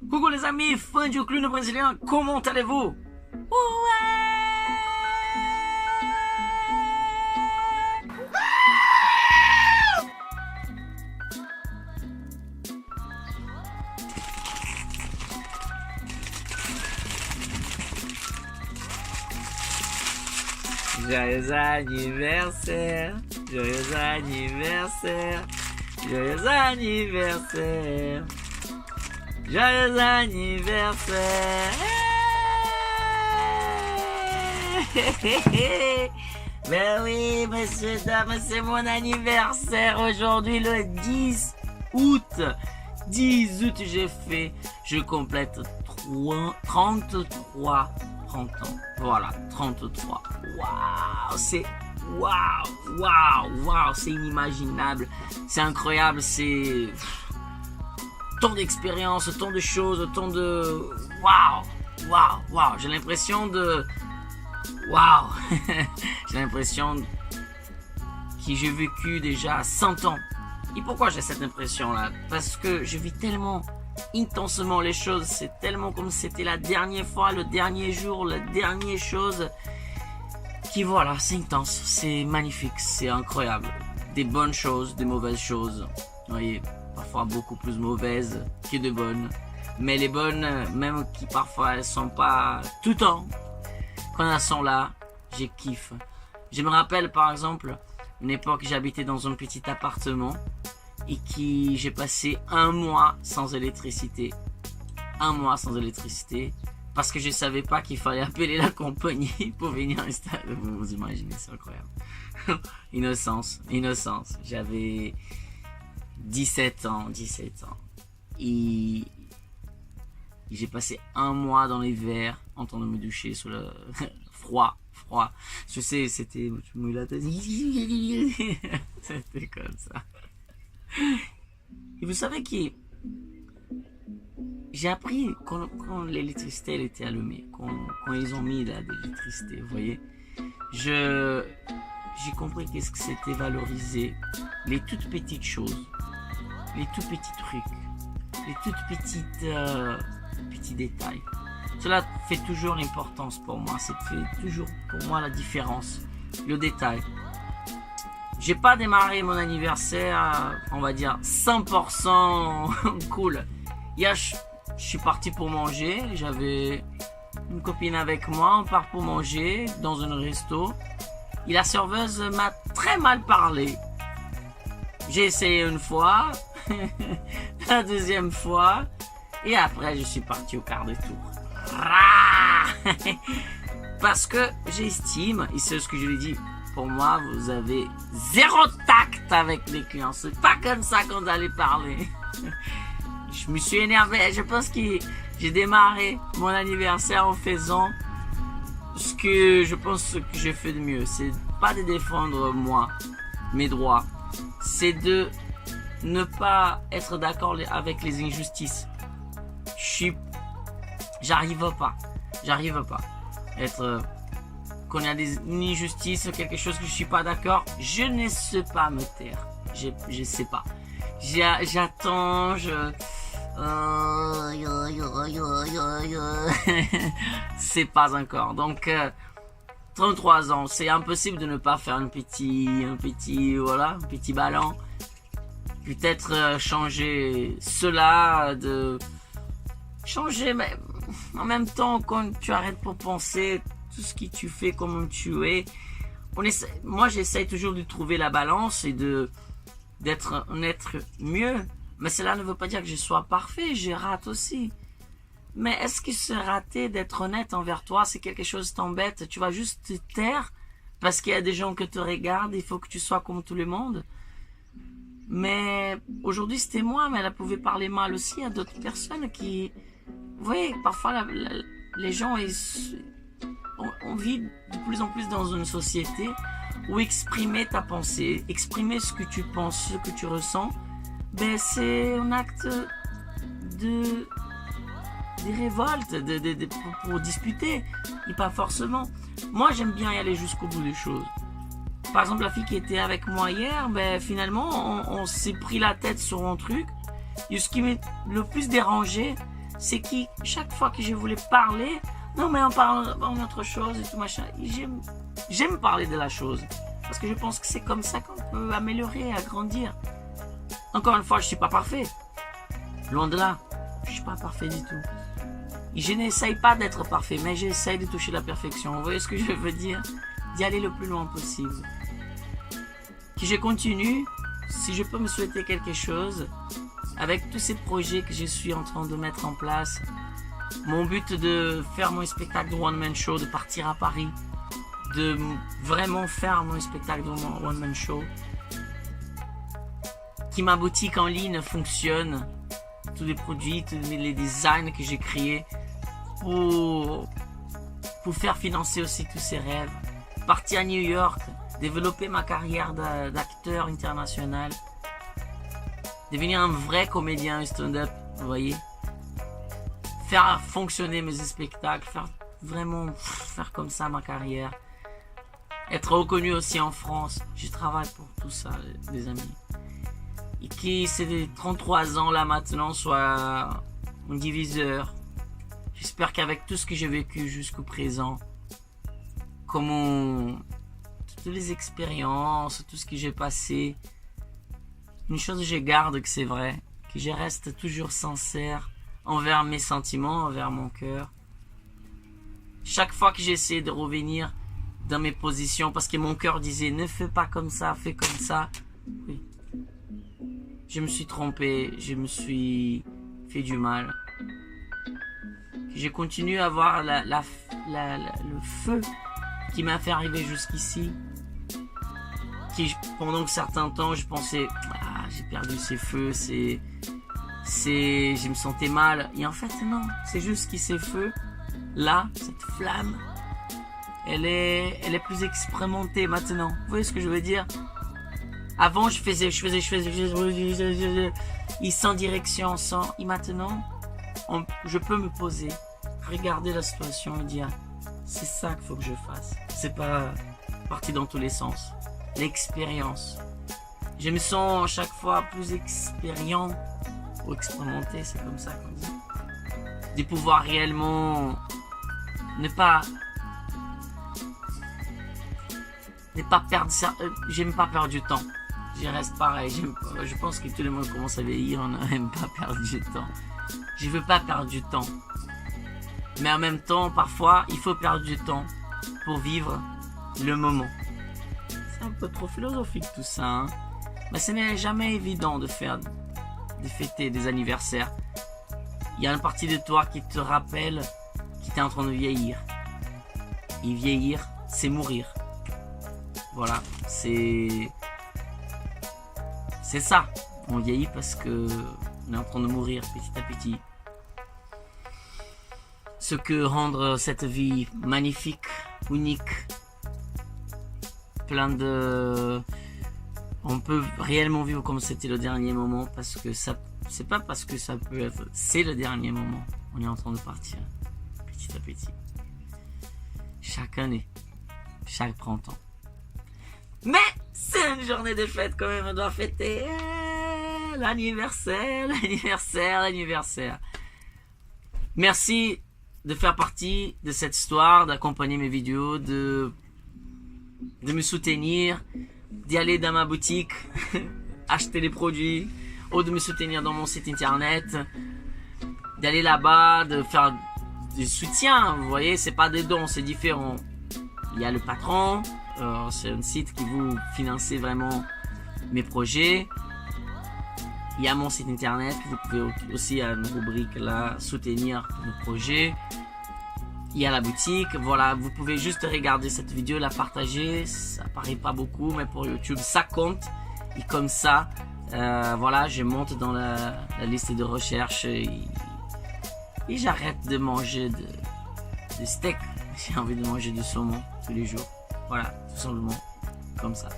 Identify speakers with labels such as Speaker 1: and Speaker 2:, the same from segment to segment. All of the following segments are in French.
Speaker 1: Coucou les amis, fans du clown brésilien, comment allez-vous? Joyeux anniversaire, joyeux anniversaire, joyeux anniversaire, joyeux anniversaire. Ben oui, messieurs, dames, c'est mon anniversaire aujourd'hui, le 10 août. 10 août, je complète 33 30 ans. Voilà, 33. Waouh, c'est inimaginable. C'est incroyable, c'est tant d'expériences, tant de choses, tant de waouh. J'ai l'impression de j'ai l'impression que j'ai vécu déjà 100 ans. Et pourquoi j'ai cette impression-là? Parce que je vis tellement intensément les choses, c'est tellement comme si c'était la dernière fois, le dernier jour, la dernière chose, qui voilà, c'est intense, c'est magnifique, c'est incroyable. Des bonnes choses, des mauvaises choses, vous voyez, parfois beaucoup plus mauvaises que de bonnes. Mais les bonnes, même qui parfois elles sont pas tout le temps, quand elles sont là, je kiffe. Je me rappelle par exemple, une époque j'habitais dans un petit appartement et j'ai passé un mois sans électricité. Un mois sans électricité parce que je savais pas qu'il fallait appeler la compagnie pour venir installer. Vous imaginez, c'est incroyable. Innocence. J'avais 17 ans. Et j'ai passé un mois dans l'hiver en train de me doucher sous le froid. Je sais, c'était... Je me la tête. C'était comme ça. Et vous savez que j'ai appris quand l'électricité elle était allumée, quand ils ont mis là de l'électricité, vous voyez, j'ai compris qu'est-ce que c'était valoriser les toutes petites choses, les tout petits trucs, les toutes petits détails. Cela fait toujours l'importance pour moi, ça fait toujours pour moi la différence, le détail. J'ai pas démarré mon anniversaire, on va dire 100% cool. Hier, je suis parti pour manger. J'avais une copine avec moi. On part pour manger dans un resto. Et la serveuse m'a très mal parlé. J'ai essayé une fois, la deuxième fois, et après je suis parti au quart de tour. Parce que j'estime, et c'est ce que je lui dis. Pour moi, vous avez zéro tact avec les clients. C'est pas comme ça qu'on allait parler. Je me suis énervé. Je pense que j'ai démarré mon anniversaire en faisant ce que je pense que j'ai fait de mieux. C'est pas de défendre moi, mes droits. C'est de ne pas être d'accord avec les injustices. J'arrive pas. Quand il y a des injustices, quelque chose que je suis pas d'accord, je ne sais pas me taire. Je sais pas. J'attends, c'est pas encore. Donc 33 ans, c'est impossible de ne pas faire un petit ballon. Peut-être changer cela, mais en même temps quand tu arrêtes pour penser tout ce que tu fais, comment tu es. Moi, j'essaie toujours de trouver la balance et d'être un être mieux. Mais cela ne veut pas dire que je sois parfait. Je rate aussi. Mais est-ce que ce raté d'être honnête envers toi, c'est quelque chose qui t'embête? Tu vas juste te taire parce qu'il y a des gens que tu regardes. Il faut que tu sois comme tout le monde. Mais aujourd'hui, c'était moi, mais elle pouvait parler mal aussi à d'autres personnes qui... Vous voyez, parfois, les gens... On vit de plus en plus dans une société où exprimer ta pensée, exprimer ce que tu penses, ce que tu ressens, ben c'est un acte de révolte, pour disputer, et pas forcément. Moi, j'aime bien y aller jusqu'au bout des choses. Par exemple, la fille qui était avec moi hier, ben finalement, on s'est pris la tête sur un truc. Et ce qui m'a le plus dérangé, c'est qui, chaque fois que je voulais parler, non mais on parle autre chose et tout machin. J'aime parler de la chose. Parce que je pense que c'est comme ça qu'on peut améliorer, agrandir. Encore une fois, je suis pas parfait. Loin de là. Je suis pas parfait du tout. Et je n'essaye pas d'être parfait, mais j'essaye de toucher la perfection. Vous voyez ce que je veux dire? D'y aller le plus loin possible. Que je continue, si je peux me souhaiter quelque chose, avec tous ces projets que je suis en train de mettre en place, mon but de faire mon spectacle de One Man Show, de partir à Paris, de vraiment faire mon spectacle de One Man Show, que ma boutique en ligne fonctionne, tous les produits, tous les designs que j'ai créés pour faire financer aussi tous ces rêves, partir à New York, développer ma carrière d'acteur international, devenir un vrai comédien stand-up, vous voyez, faire fonctionner mes spectacles, faire comme ça ma carrière, être reconnu aussi en France. Je travaille pour tout ça, les amis. Et qui, c'est 33 ans là maintenant, soit un diviseur. J'espère qu'avec tout ce que j'ai vécu jusqu'au présent, toutes les expériences, tout ce que j'ai passé, une chose que je garde, que c'est vrai, que je reste toujours sincère envers mes sentiments, envers mon cœur. Chaque fois que j'essaie de revenir dans mes positions, parce que mon cœur disait ne fais pas comme ça, fais comme ça, oui. Je me suis trompé, je me suis fait du mal. Je continue à avoir le feu qui m'a fait arriver jusqu'ici. Pendant un certain temps, je pensais, j'ai perdu ces feux, je me sentais mal. Et en fait, non, c'est juste que ces feux, là, cette flamme, elle est plus expérimentée maintenant. Vous voyez ce que je veux dire? Avant, je faisais, et sans direction, et maintenant, je peux me poser, regarder la situation et dire, c'est ça qu'il faut que je fasse. C'est pas parti dans tous les sens. L'expérience. Je me sens chaque fois plus expérimenté, c'est comme ça qu'on dit. De pouvoir réellement ne pas perdre ça. J'aime pas perdre du temps. Je reste pareil. Je pense que tout le monde commence à vieillir. On n'aime pas perdre du temps. Je veux pas perdre du temps. Mais en même temps, parfois, il faut perdre du temps pour vivre le moment. C'est un peu trop philosophique tout ça, hein? Mais ce n'est jamais évident de fêter des anniversaires. Il y a une partie de toi qui te rappelle que tu es en train de vieillir. Et vieillir, c'est mourir. Voilà, c'est ça. On vieillit parce que on est en train de mourir petit à petit. Ce que rendre cette vie magnifique, unique, plein de... On peut réellement vivre comme c'était le dernier moment, parce que ça, c'est pas parce que ça peut être... C'est le dernier moment. On est en train de partir, petit à petit. Chaque année, chaque printemps. Mais c'est une journée de fête quand même, on doit fêter l'anniversaire. Merci de faire partie de cette histoire, d'accompagner mes vidéos, de me soutenir, d'y aller dans ma boutique, acheter les produits, ou de me soutenir dans mon site internet, d'aller là-bas, de faire du soutien. Vous voyez, c'est pas des dons, c'est différent. Il y a le patron, c'est un site qui vous finance vraiment mes projets. Il y a mon site internet, vous pouvez aussi à une rubrique là, soutenir nos projets. Il y a la boutique, voilà, vous pouvez juste regarder cette vidéo, la partager, ça paraît pas beaucoup, mais pour YouTube ça compte. Et comme ça, voilà, je monte dans la liste de recherche et j'arrête de manger de steak. J'ai envie de manger du saumon tous les jours. Voilà, tout simplement, comme ça.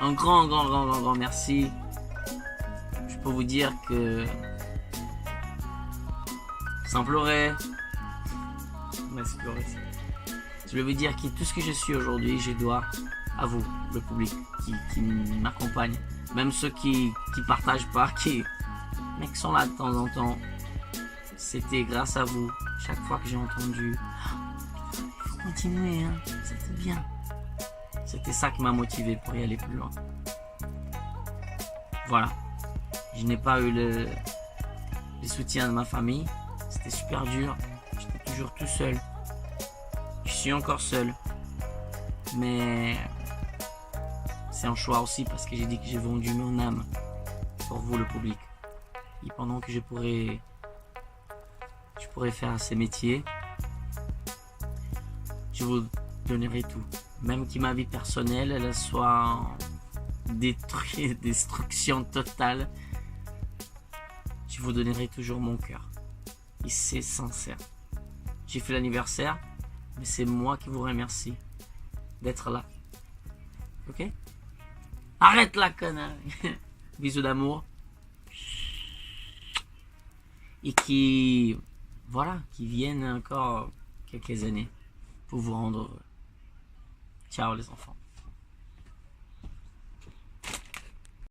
Speaker 1: Un grand merci. Je peux vous dire que, sans pleurer, je vais vous dire que tout ce que je suis aujourd'hui, je dois à vous, le public qui m'accompagne. Même ceux qui partagent pas, mais qui sont là de temps en temps. c'était grâce à vous. Chaque fois que j'ai entendu, il faut continuer, hein, c'était bien. C'était ça qui m'a motivé pour y aller plus loin. Voilà. Je n'ai pas eu le soutien de ma famille. C'était super dur. J'étais toujours tout seul. Je suis encore seul. Mais c'est un choix aussi parce que j'ai dit que j'ai vendu mon âme pour vous, le public. Et pendant que je pourrais faire ces métiers, je vous donnerai tout. Même que ma vie personnelle, elle soit détruite, destruction totale, je vous donnerai toujours mon cœur. Et c'est sincère. J'ai fait l'anniversaire, mais c'est moi qui vous remercie d'être là. Ok? Arrête la connerie. Bisous d'amour. Et qui viennent encore quelques années pour vous rendre heureux. Ciao les enfants.